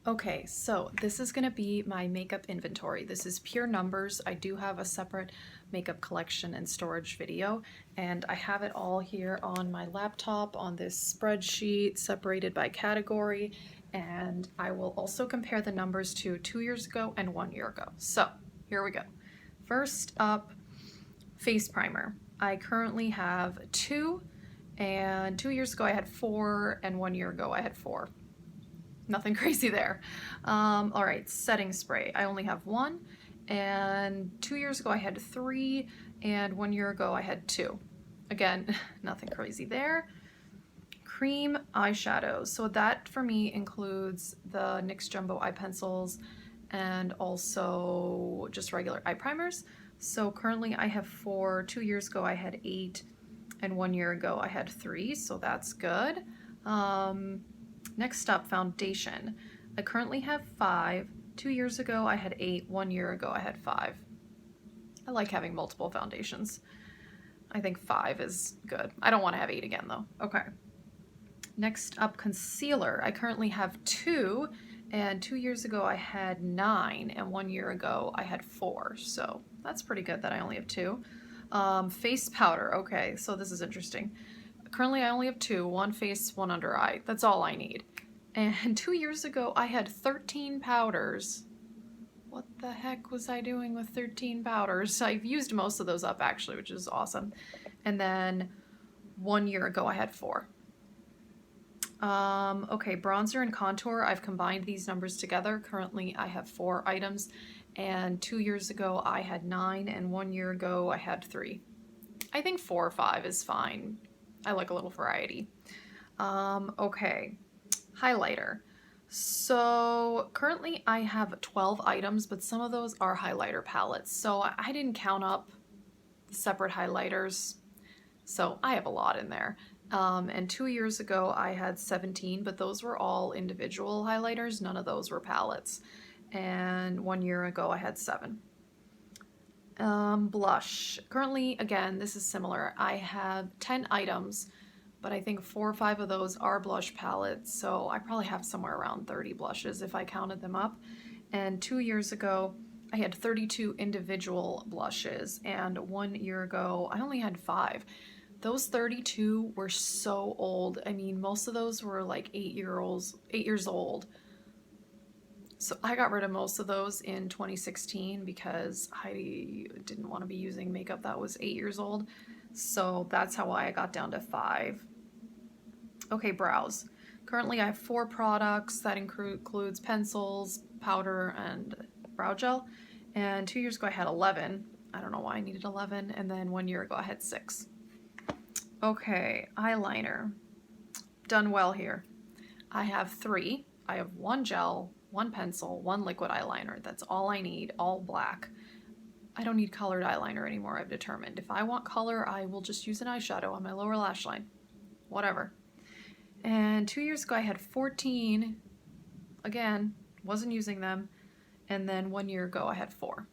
Okay, so this is going to be my makeup inventory. This is pure numbers. I do have a separate makeup collection and storage video, and I have it all here on my laptop on this spreadsheet separated by category, and I will also compare the numbers to 2 years ago and 1 year ago. So here we go. First up, face primer. I currently have two, and 2 years ago I had four, and 1 year ago I had four. Nothing crazy there. All right, setting spray. I only have one, and 2 years ago I had three, and 1 year ago I had two. Again, nothing crazy there. Cream eyeshadows. So that for me includes the NYX Jumbo eye pencils and also just regular eye primers. So currently I have four. 2 years ago I had eight, and 1 year ago I had three, so that's good. Next up, foundation. I currently have five. 2 years ago I had eight. 1 year ago I had five. I like having multiple foundations. I think five is good. I don't want to have eight again though. Okay. Next up, concealer. I currently have two, and 2 years ago I had nine, and 1 year ago I had four. So that's pretty good that I only have two. Face powder. Okay, so this is interesting. Currently I only have two, one face, one under eye. That's all I need. And 2 years ago I had 13 powders. What the heck was I doing with 13 powders? I've used most of those up actually, which is awesome. And then 1 year ago I had four. Okay, bronzer and contour. I've combined these numbers together. Currently I have four items, and 2 years ago I had nine, and 1 year ago I had three. I think 4 or 5 is fine. I like a little variety. Okay, highlighter. So currently I have 12 items, but some of those are highlighter palettes. So I didn't count up the separate highlighters. So I have a lot in there. And 2 years ago I had 17, but those were all individual highlighters. None of those were palettes. And 1 year ago I had 7. Blush. Currently, again, this is similar. I have 10 items, but I think 4 or 5 of those are blush palettes, so I probably have somewhere around 30 blushes if I counted them up. And 2 years ago, I had 32 individual blushes, and 1 year ago, I only had 5. Those 32 were so old. I mean, most of those were like 8 years old. So I got rid of most of those in 2016 because I didn't want to be using makeup that was 8 years old. So that's how I got down to 5. Okay, brows. Currently I have 4 products. That includes pencils, powder, and brow gel. And 2 years ago I had 11. I don't know why I needed 11. And then 1 year ago I had 6. Okay, eyeliner. Done well here. I have 3. I have 1 gel, 1 pencil, 1 liquid eyeliner. That's all I need, all black. I don't need colored eyeliner anymore, I've determined. If I want color, I will just use an eyeshadow on my lower lash line. Whatever. And 2 years ago I had 14. Again, wasn't using them. And then 1 year ago I had 4.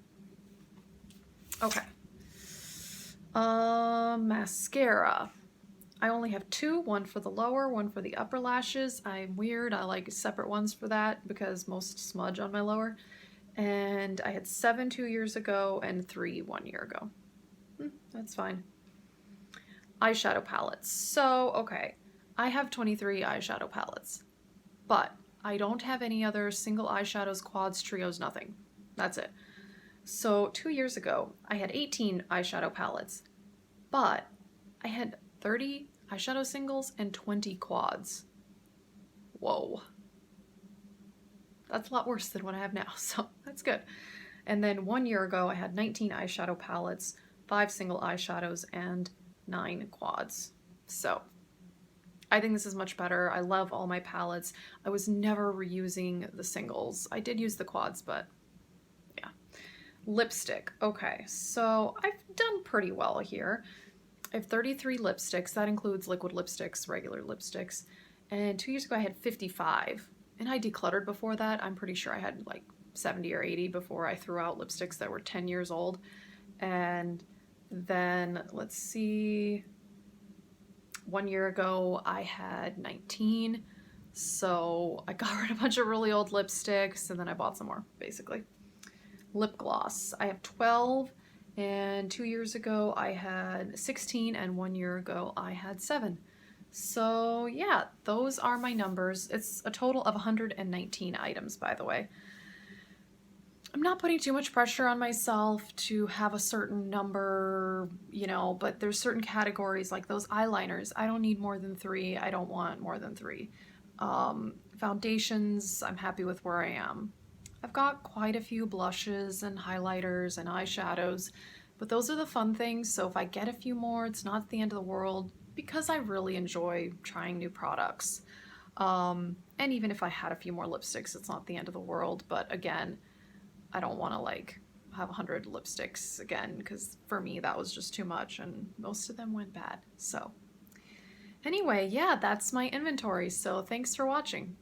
Okay. Mascara. I only have 2, one for the lower, one for the upper lashes. I'm weird, I like separate ones for that because most smudge on my lower. And I had 7 2 years ago and 3 1 year ago. That's fine. Eyeshadow palettes. So, okay, I have 23 eyeshadow palettes, but I don't have any other single eyeshadows, quads, trios, nothing. That's it. So 2 years ago, I had 18 eyeshadow palettes, but I had 30 eyeshadow singles and 20 quads. Whoa. That's a lot worse than what I have now, so that's good. And then 1 year ago, I had 19 eyeshadow palettes, 5 single eyeshadows, and 9 quads. So I think this is much better. I love all my palettes. I was never reusing the singles. I did use the quads, but yeah. Lipstick. Okay, so I've done pretty well here. I have 33 lipsticks. That includes liquid lipsticks, regular lipsticks. And 2 years ago I had 55. And I decluttered before that. I'm pretty sure I had like 70 or 80 before I threw out lipsticks that were 10 years old. And then, let's see, 1 year ago I had 19. So I got rid of a bunch of really old lipsticks and then I bought some more, basically. Lip gloss. I have 12, and 2 years ago I had 16, and 1 year ago I had 7. So yeah, those are my numbers. It's a total of 119 items, by the way. I'm not putting too much pressure on myself to have a certain number, you know, but there's certain categories like those eyeliners. I don't need more than 3. I don't want more than 3. Foundations, I'm happy with where I am. I've got quite a few blushes and highlighters and eyeshadows, but those are the fun things. So if I get a few more, it's not the end of the world because I really enjoy trying new products. And even if I had a few more lipsticks, it's not the end of the world. But again, I don't want to like have 100 lipsticks again because for me that was just too much and most of them went bad. So anyway, yeah, that's my inventory. So thanks for watching.